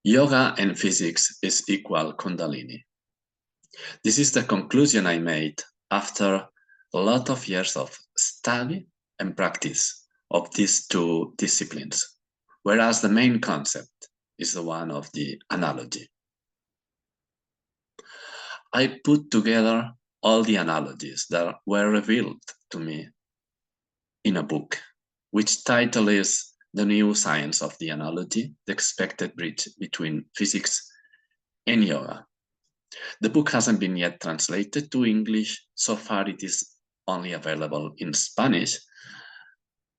Yoga and physics is equal Kundalini. This is the conclusion I made after a lot of years of study and practice of these two disciplines, whereas the main concept is the one of the analogy. I put together all the analogies that were revealed to me in a book, which title is The New Science of the Analogy, the Expected Bridge Between Physics and Yoga. The book hasn't been yet translated to English. So far, it is only available in Spanish.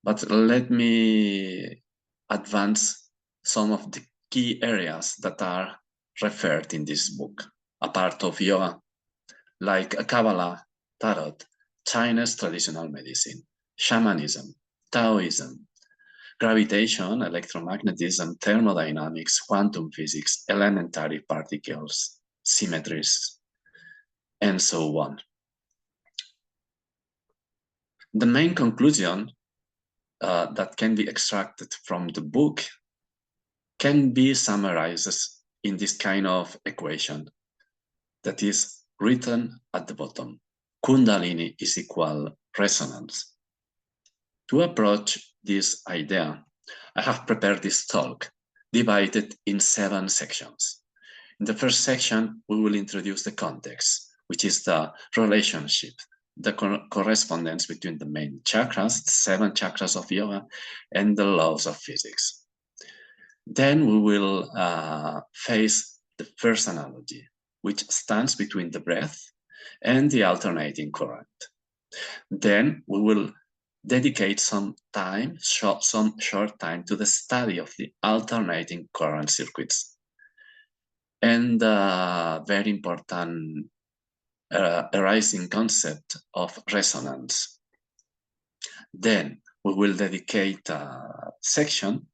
But let me advance some of the key areas that are referred in this book, a part of yoga, like Kabbalah, Tarot, Chinese traditional medicine, shamanism, Taoism, gravitation, electromagnetism, thermodynamics, quantum physics, elementary particles, symmetries, and so on. The main conclusion that can be extracted from the book can be summarized in this kind of equation that is written at the bottom. Kundalini is equal resonance. To approach this idea, I have prepared this talk divided in 7 sections. In the first section, we will introduce the context, which is the relationship, the correspondence between the main chakras, the 7 chakras of yoga, and the laws of physics. Then we will face the first analogy, which stands between the breath and the alternating current. Then we will dedicate some short time to the study of the alternating current circuits. And the very important arising concept of resonance. Then we will dedicate a section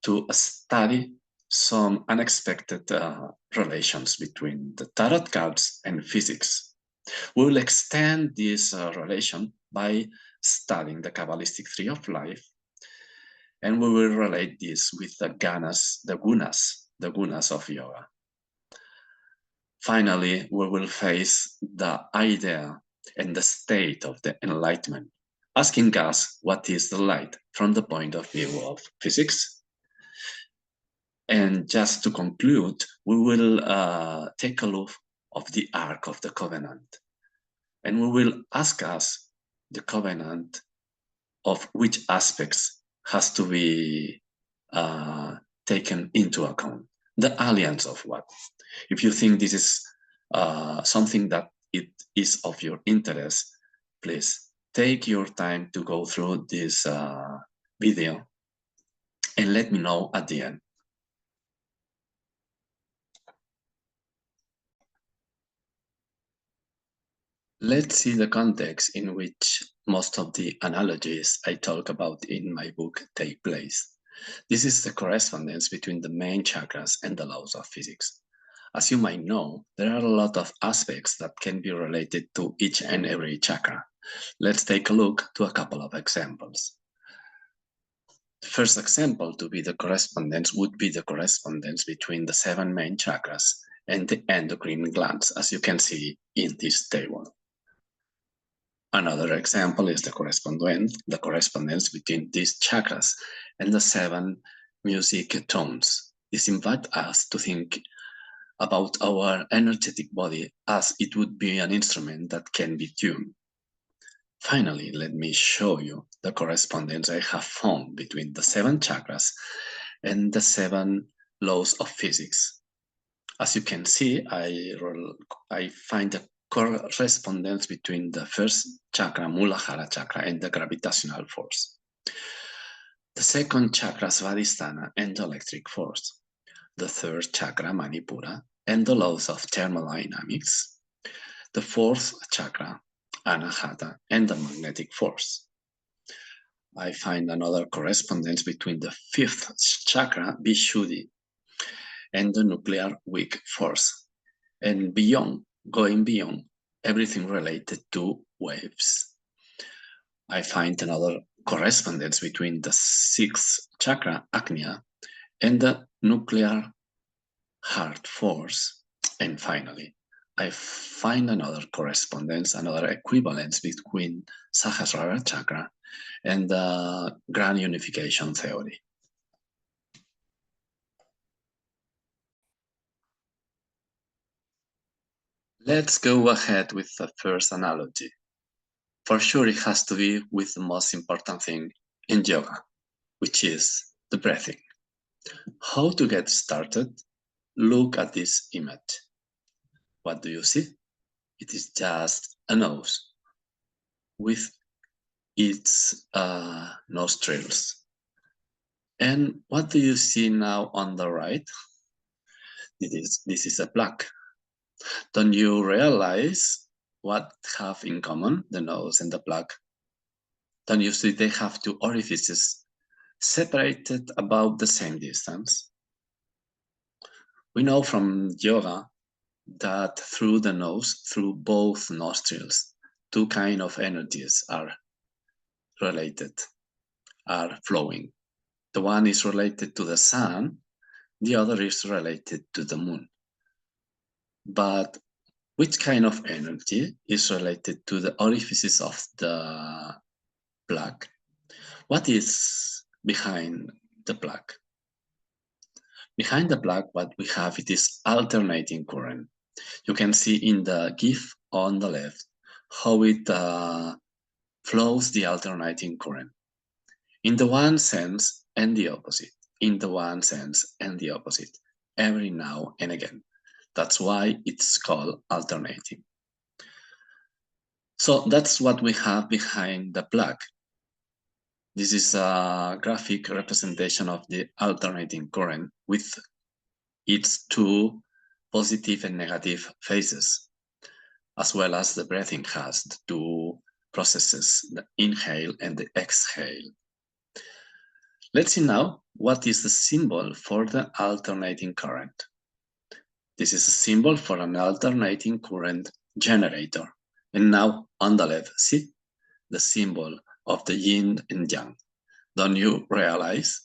to study some unexpected relations between the tarot cards and physics. We will extend this relation by studying the Kabbalistic tree of life, and we will relate this with the gunas of yoga. Finally, we will face the idea and the state of the enlightenment, asking us what is the light from the point of view of physics. And just to conclude, we will take a look of the Ark of the Covenant. And we will ask us the covenant of which aspects has to be taken into account. The alliance of what? If you think this is something that it is of your interest, please take your time to go through this video and let me know at the end. Let's see the context in which most of the analogies I talk about in my book take place. This is the correspondence between the main chakras and the laws of physics. As you might know, there are a lot of aspects that can be related to each and every chakra. Let's take a look to a couple of examples. The first example to be the correspondence would be the correspondence between the 7 main chakras and the endocrine glands, as you can see in this table. Another example is the correspondence between these chakras and the 7 music tones. This invites us to think about our energetic body as it would be an instrument that can be tuned. Finally, let me show you the correspondence I have found between the 7 chakras and the 7 laws of physics. As you can see, I find a correspondence between the first chakra, Muladhara chakra, and the gravitational force. The second chakra, Svadhisthana, and the electric force. The third chakra, Manipura, and the laws of thermodynamics. The fourth chakra, Anahata, and the magnetic force. I find another correspondence between the fifth chakra, Vishuddhi, and the nuclear weak force, and going beyond everything related to waves. I find another correspondence between the sixth chakra, Agnya, and the nuclear heart force, and finally, I find another correspondence, another equivalence between Sahasrara chakra and the grand unification theory. Let's go ahead with the first analogy. For sure, it has to be with the most important thing in yoga, which is the breathing. How to get started? Look at this image. What do you see? It is just a nose with its nostrils. And what do you see now on the right? This is a plaque. Don't you realize what have in common the nose and the plaque? Don't you see they have two orifices separated about the same distance? We know from yoga that through the nose, through both nostrils, two kind of energies are related, are flowing. The one is related to the sun, the other is related to the moon. But which kind of energy is related to the orifices of the plaque? What is behind the plaque? Behind the plaque, what we have, it is alternating current. You can see in the GIF on the left how it flows the alternating current. In the one sense and the opposite. In the one sense and the opposite. Every now and again. That's why it's called alternating. So that's what we have behind the plaque. This is a graphic representation of the alternating current with its two positive and negative phases, as well as the breathing has the two processes, the inhale and the exhale. Let's see now what is the symbol for the alternating current. This is a symbol for an alternating current generator. And now on the left, see the symbol of the yin and yang. Don't you realize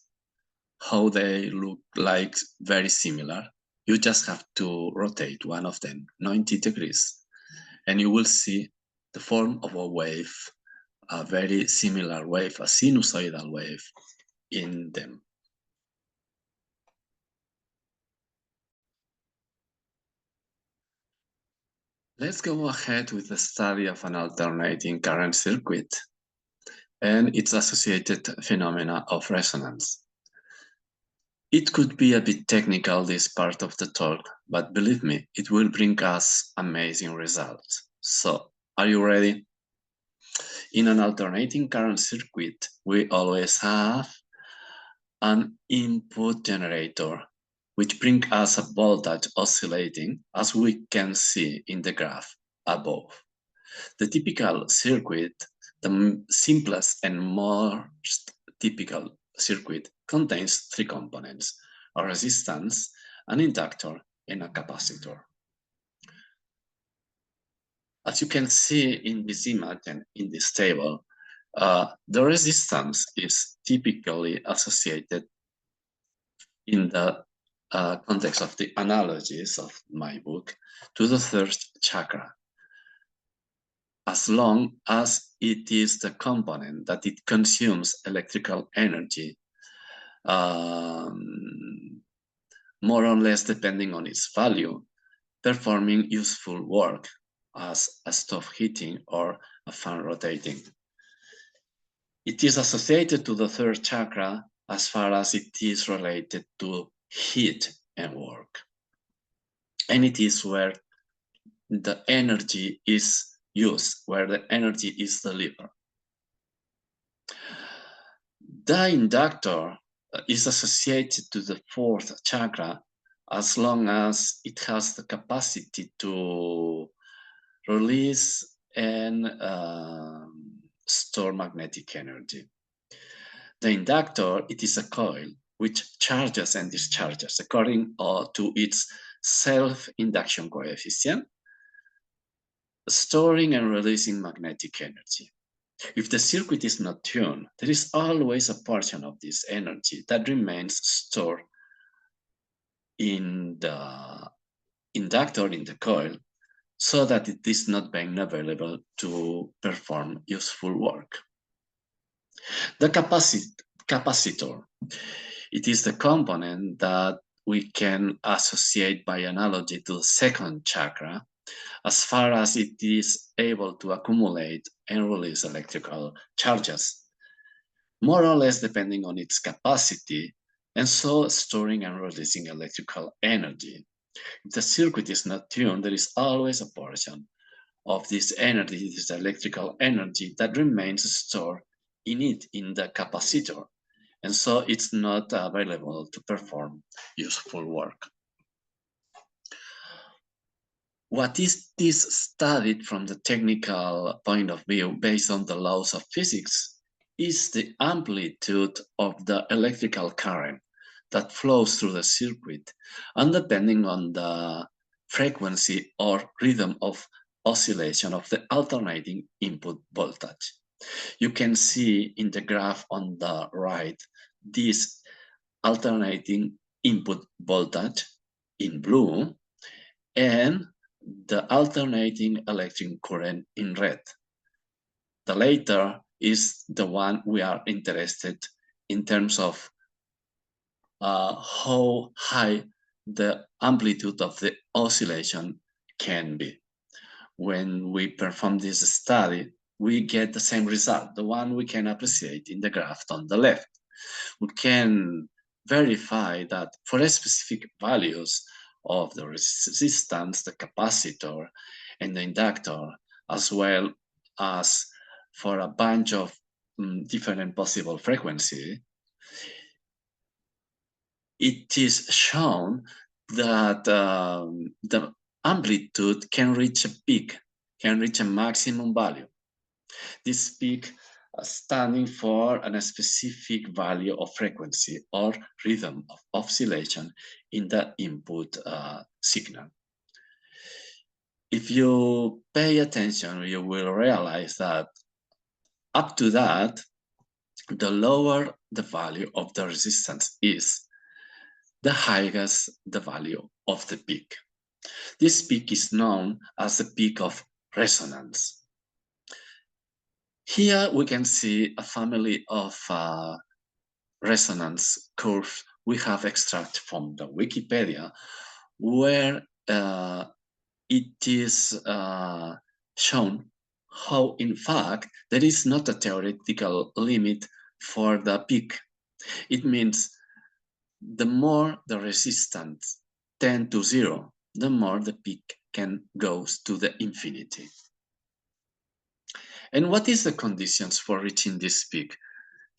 how they look like very similar? You just have to rotate one of them 90 degrees and you will see the form of a wave, a very similar wave, a sinusoidal wave in them. Let's go ahead with the study of an alternating current circuit and its associated phenomena of resonance. It could be a bit technical, this part of the talk, but believe me, it will bring us amazing results. So, are you ready? In an alternating current circuit, we always have an input generator, which brings us a voltage oscillating, as we can see in the graph above. The typical circuit, the simplest and most typical circuit, contains three components: a resistance, an inductor, and a capacitor. As you can see in this image and in this table, the resistance is typically associated in the context of the analogies of my book to the third chakra, as long as it is the component that it consumes electrical energy, more or less depending on its value, performing useful work as a stove heating or a fan rotating. It is associated to the third chakra as far as it is related to heat and work. And it is where the energy is used, where the energy is delivered. The inductor is associated to the fourth chakra as long as it has the capacity to release and store magnetic energy. The inductor, it is a coil which charges and discharges according to its self-induction coefficient, storing and releasing magnetic energy. If the circuit is not tuned, there is always a portion of this energy that remains stored in the inductor, in the coil, so that it is not being available to perform useful work. The capacitor, it is the component that we can associate by analogy to the second chakra, as far as it is able to accumulate and release electrical charges, more or less depending on its capacity, and so storing and releasing electrical energy. If the circuit is not tuned, there is always a portion of this energy, this electrical energy, that remains stored in it, in the capacitor, and so it's not available to perform useful work. What is this studied from the technical point of view based on the laws of physics is the amplitude of the electrical current that flows through the circuit, and depending on the frequency or rhythm of oscillation of the alternating input voltage. You can see in the graph on the right this alternating input voltage in blue and the alternating electric current in red. The latter is the one we are interested in terms of how high the amplitude of the oscillation can be. When we perform this study, we get the same result, the one we can appreciate in the graph on the left. We can verify that for specific values of the resistance, the capacitor, and the inductor, as well as for a bunch of different possible frequency, it is shown that the amplitude can reach a peak, can reach a maximum value. This peak standing for a specific value of frequency or rhythm of oscillation in the input signal. If you pay attention, you will realize that up to that, the lower the value of the resistance is, the highest the value of the peak. This peak is known as the peak of resonance. Here we can see a family of resonance curves we have extracted from the Wikipedia, where it is shown how, in fact, there is not a theoretical limit for the peak. It means the more the resistance tends to zero, the more the peak can go to the infinity. And what is the conditions for reaching this peak?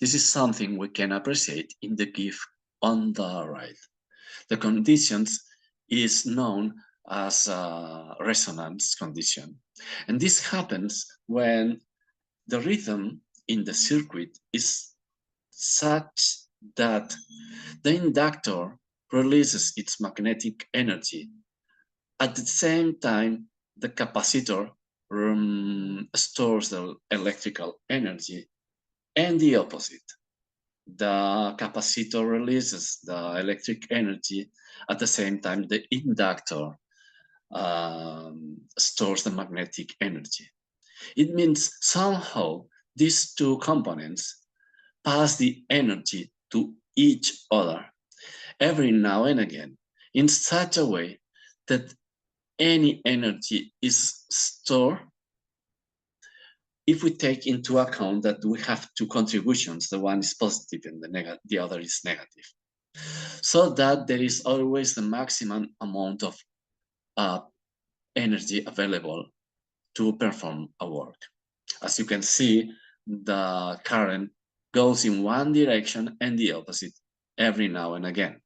This is something we can appreciate in the GIF on the right. The conditions is known as a resonance condition. And this happens when the rhythm in the circuit is such that the inductor releases its magnetic energy. At the same time, the capacitor stores the electrical energy, and the opposite. The capacitor releases the electric energy. At the same time, the inductor stores the magnetic energy. It means somehow these two components pass the energy to each other every now and again in such a way that any energy is stored if we take into account that we have two contributions, the one is positive and the other is negative, so that there is always the maximum amount of energy available to perform a work. As you can see, the current goes in one direction and the opposite every now and again.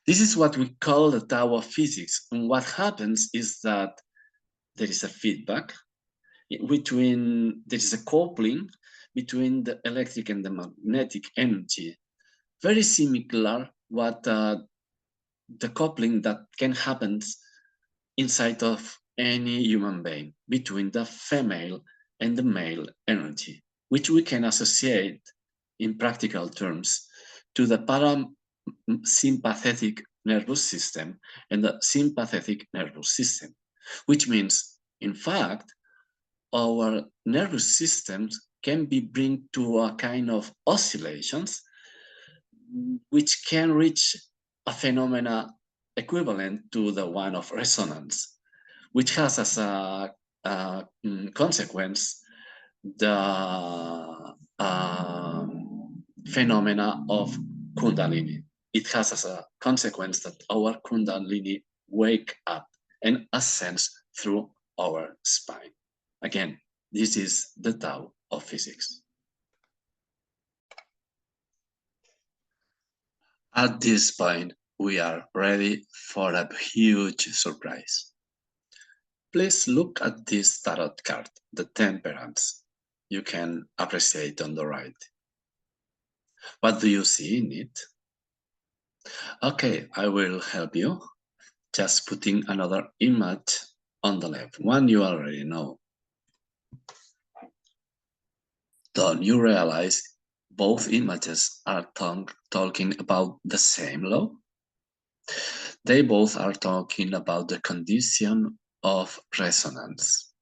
This is what we call the Tao of physics. And what happens is that there is a feedback between, there is a coupling between the electric and the magnetic energy. Very similar what the coupling that can happen inside of any human being between the female and the male energy, which we can associate in practical terms to the sympathetic nervous system and the sympathetic nervous system, which means, in fact, our nervous systems can be bring to a kind of oscillations which can reach a phenomena equivalent to the one of resonance, which has as a consequence the phenomena of Kundalini. It has as a consequence that our Kundalini wake up and ascends through our spine. Again, this is the Tao of physics. At this point, we are ready for a huge surprise. Please look at this tarot card, the Temperance. You can appreciate on the right. What do you see in it? Okay, I will help you. Just putting another image on the left, one you already know. Don't you realize both images are talking about the same law? They both are talking about the condition of resonance,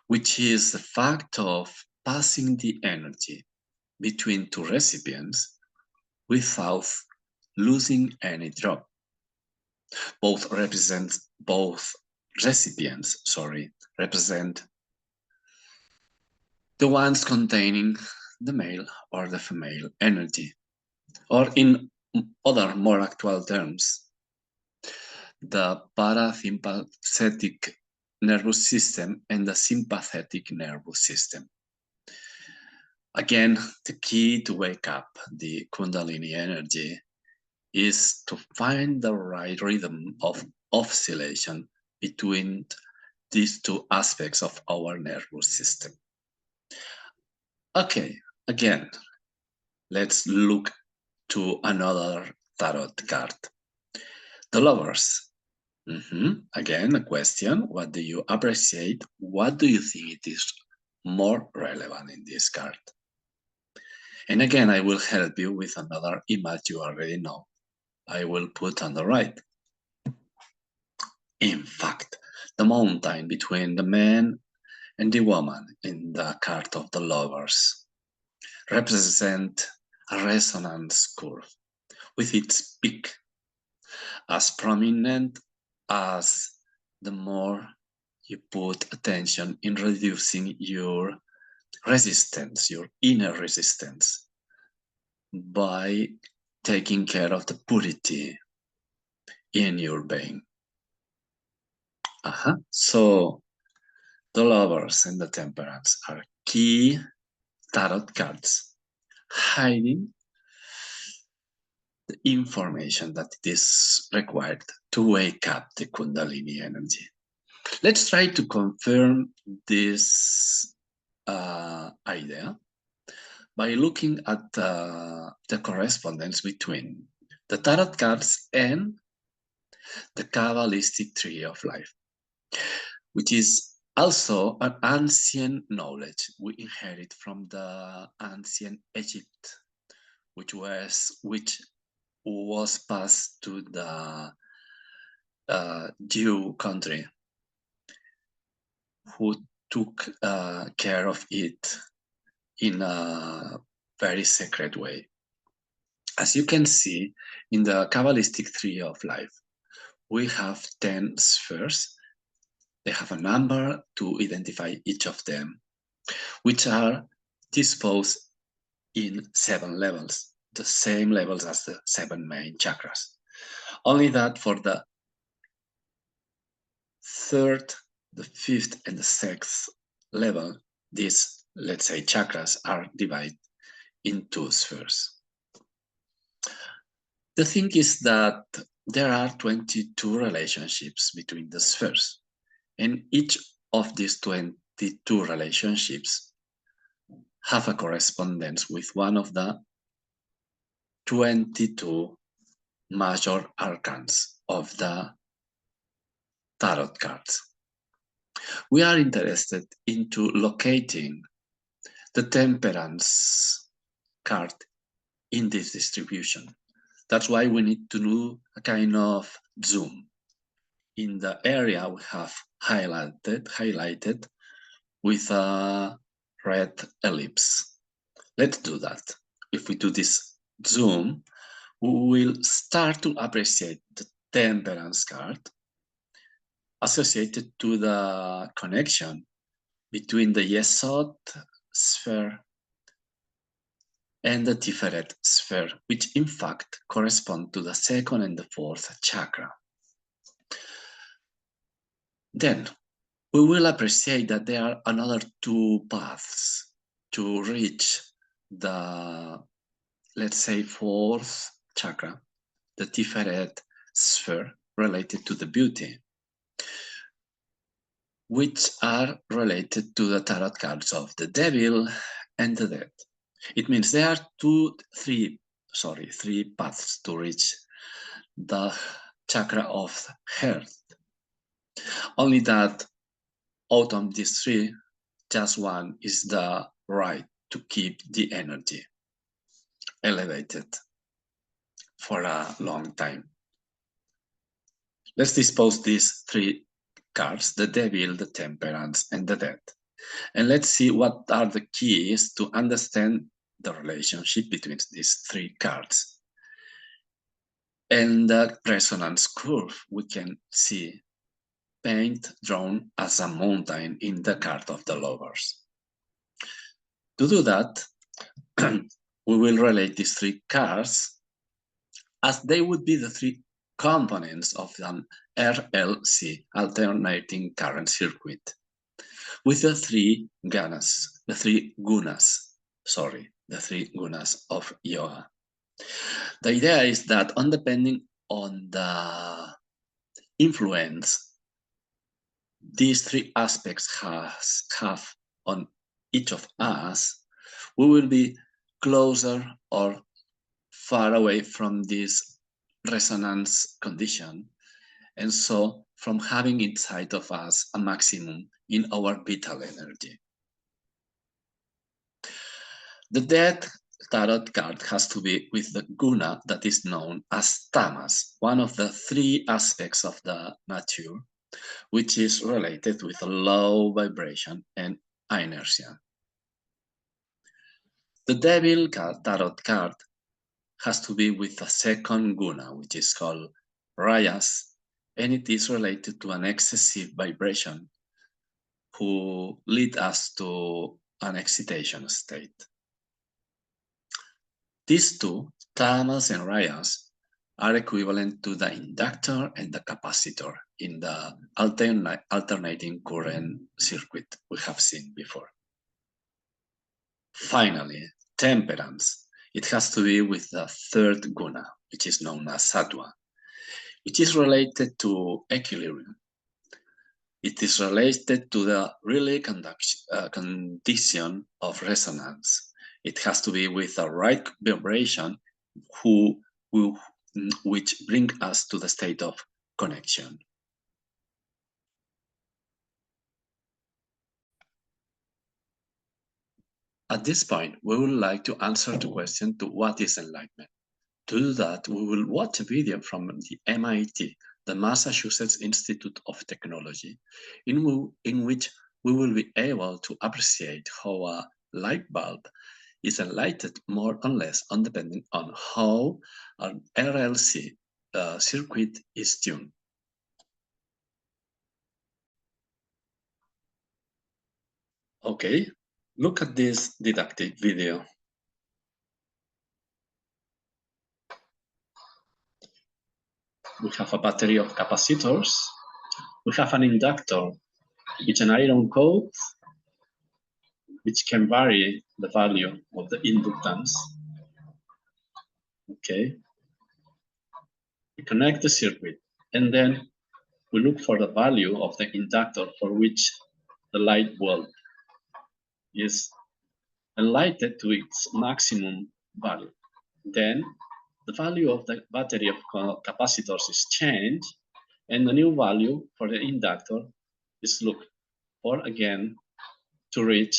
which is the fact of passing the energy between two recipients without losing any drop. Both recipients represent the ones containing the male or the female energy, or in other more actual terms, the parasympathetic nervous system and the sympathetic nervous system. Again, the key to wake up the Kundalini energy is to find the right rhythm of oscillation between these two aspects of our nervous system. Okay, again, let's look to another tarot card. The Lovers. Again, a question. What do you appreciate? What do you think it is more relevant in this card? And again, I will help you with another image you already know. I will put on the right. In fact, the mountain between the man and the woman in the card of the Lovers represent a resonance curve with its peak as prominent as the more you put attention in reducing your resistance, your inner resistance, by taking care of the purity in your being. So the Lovers and the Temperance are key tarot cards hiding the information that is required to wake up the Kundalini energy. Let's try to confirm this idea by looking at the correspondence between the tarot cards and the Kabbalistic tree of life, which is also an ancient knowledge we inherit from the ancient Egypt, which was passed to the Jew country, who took care of it in a very sacred way. As you can see in the Kabbalistic tree of life, we have 10 spheres. They have a number to identify each of them, which are disposed in 7 levels, the same levels as the 7 main chakras. Only that for the 3rd, the 5th, and the 6th level, these, let's say, chakras are divided in 2 spheres. The thing is that there are 22 relationships between the spheres, and each of these 22 relationships have a correspondence with one of the 22 major arcans of the tarot cards. We are interested into locating the Temperance card in this distribution. That's why we need to do a kind of zoom. In the area we have highlighted with a red ellipse. Let's do that. If we do this zoom, we will start to appreciate the temperance card associated to the connection between the Yesod sphere and the Tiferet sphere, which in fact correspond to the second and the fourth chakra. Then we will appreciate that there are another two paths to reach the, let's say, fourth chakra, the Tiferet sphere related to the beauty, which are related to the tarot cards of the devil and the dead. It means there are three paths to reach the chakra of heart. Only that out of these three, just one is the right to keep the energy elevated for a long time. Let's dispose these three cards, the devil, the temperance, and the death. And let's see what are the keys to understand the relationship between these three cards. And the resonance curve we can see paint drawn as a mountain in the card of the lovers. To do that, we will relate these three cards as they would be the three components of an RLC, alternating current circuit, with the three gunas of yoga. The idea is that depending on the influence these three aspects have on each of us, we will be closer or far away from this resonance condition, and so from having inside of us a maximum in our vital energy. The death tarot card has to be with the guna that is known as tamas, one of the three aspects of the nature, which is related with a low vibration and inertia. The devil tarot card has to be with a second guna, which is called rajas, and it is related to an excessive vibration who lead us to an excitation state. These two, tamas and rajas, are equivalent to the inductor and the capacitor in the alternating current circuit we have seen before. Finally, temperance. It has to be with the third guna, which is known as sattva, which is related to equilibrium. It is related to the relay condition of resonance. It has to be with the right vibration which bring us to the state of connection. At this point, we would like to answer the question to what is enlightenment. To do that, we will watch a video from the MIT, the Massachusetts Institute of Technology, in which we will be able to appreciate how a light bulb is enlightened more or less depending on how an RLC circuit is tuned. Okay, look at this didactic video. We have a battery of capacitors. We have an inductor with an iron coat, which can vary the value of the inductance. Okay. We connect the circuit, and then we look for the value of the inductor for which the light bulb is enlightened to its maximum value. Then the value of the battery of capacitors is changed, and the new value for the inductor is looked for again to reach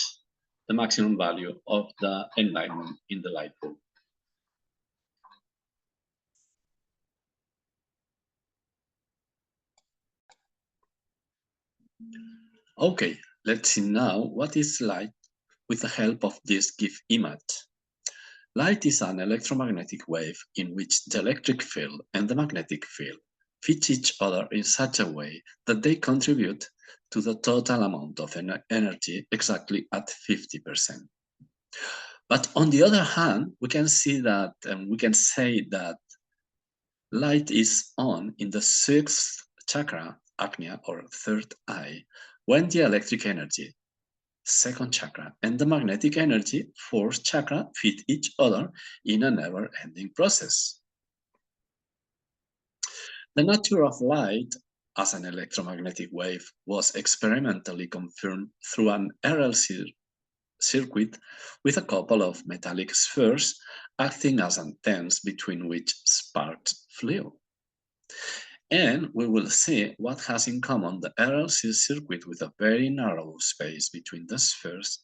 the maximum value of the enlightenment in the light bulb. Okay, let's see now what is light with the help of this GIF image. Light is an electromagnetic wave in which the electric field and the magnetic field fit each other in such a way that they contribute to the total amount of energy exactly at 50%. But on the other hand, we can see that, and we can say that light is on in the sixth chakra, Agnya, or third eye, when the electric energy, second chakra, and the magnetic energy, fourth chakra, fit each other in a never-ending process. The nature of light as an electromagnetic wave was experimentally confirmed through an RLC circuit with a couple of metallic spheres acting as antennas between which sparks flew. And we will see what has in common the RLC circuit with a very narrow space between the spheres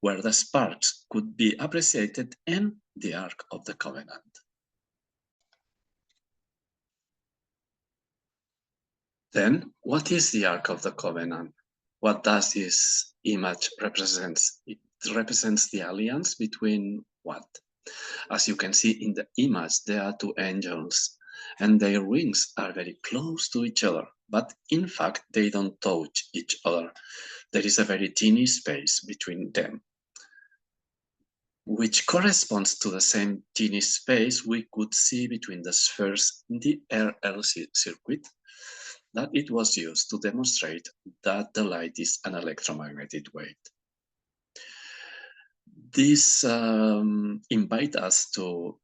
where the sparks could be appreciated and the Ark of the Covenant. Then, what is the Ark of the Covenant? What does this image represent? It represents the alliance between what? As you can see in the image, there are two angels and their wings are very close to each other, but in fact, they don't touch each other. There is a very teeny space between them, which corresponds to the same teeny space we could see between the spheres in the RLC circuit that it was used to demonstrate that the light is an electromagnetic wave. This invites us to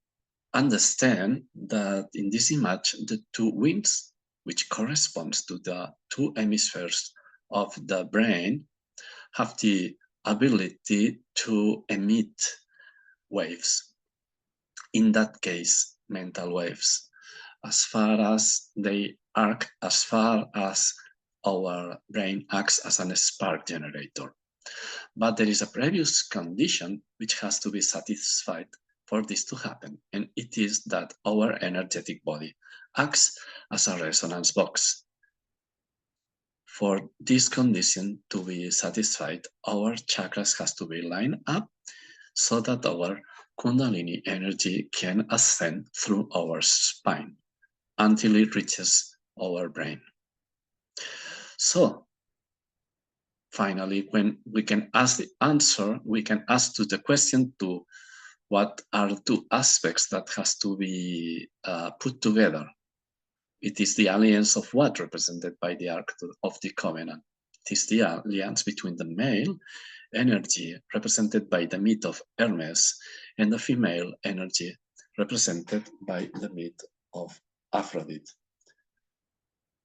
understand that in this image, the two wings, which corresponds to the two hemispheres of the brain, have the ability to emit waves. In that case, mental waves, as far as they arc, as far as our brain acts as a spark generator. But there is a previous condition which has to be satisfied for this to happen, and it is that our energetic body acts as a resonance box. For this condition to be satisfied, our chakras has to be lined up so that our Kundalini energy can ascend through our spine until it reaches our brain. So, finally, when we can ask the answer, we can ask to the question to what are the two aspects that has to be put together. It is the alliance of what represented by the Ark of the Covenant. It is the alliance between the male energy represented by the myth of Hermes and the female energy represented by the myth of Aphrodite.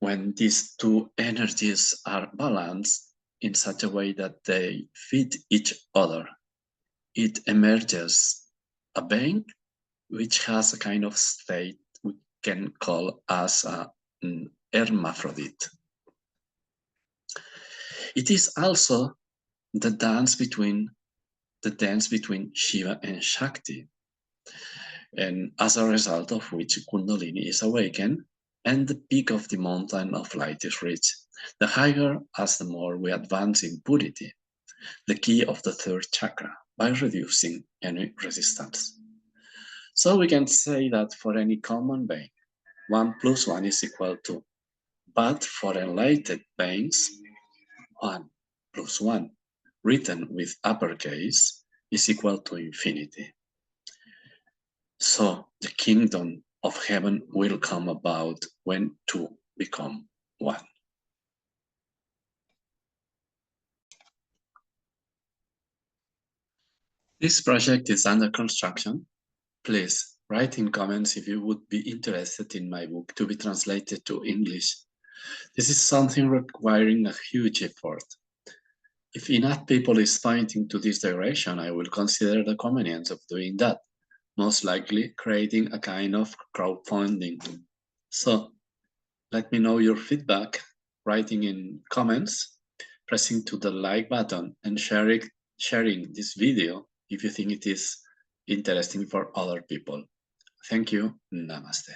When these two energies are balanced in such a way that they fit each other, it emerges a being which has a kind of state we can call as an hermaphrodite. It is also the dance between Shiva and Shakti, and as a result of which Kundalini is awakened and the peak of the mountain of light is reached. The higher as the more we advance in purity, the key of the third chakra, by reducing any resistance. So we can say that for any common being, 1 plus 1 is equal to, but for enlightened beings, 1 plus 1, written with uppercase, is equal to infinity. So the kingdom of heaven will come about when two become one. This project is under construction. Please write in comments if you would be interested in my book to be translated to English. This is something requiring a huge effort. If enough people is pointing to this direction, I will consider the convenience of doing that, most likely creating a kind of crowdfunding. So let me know your feedback, writing in comments, pressing to the like button, and sharing this video if you think it is interesting for other people. Thank you. Namaste.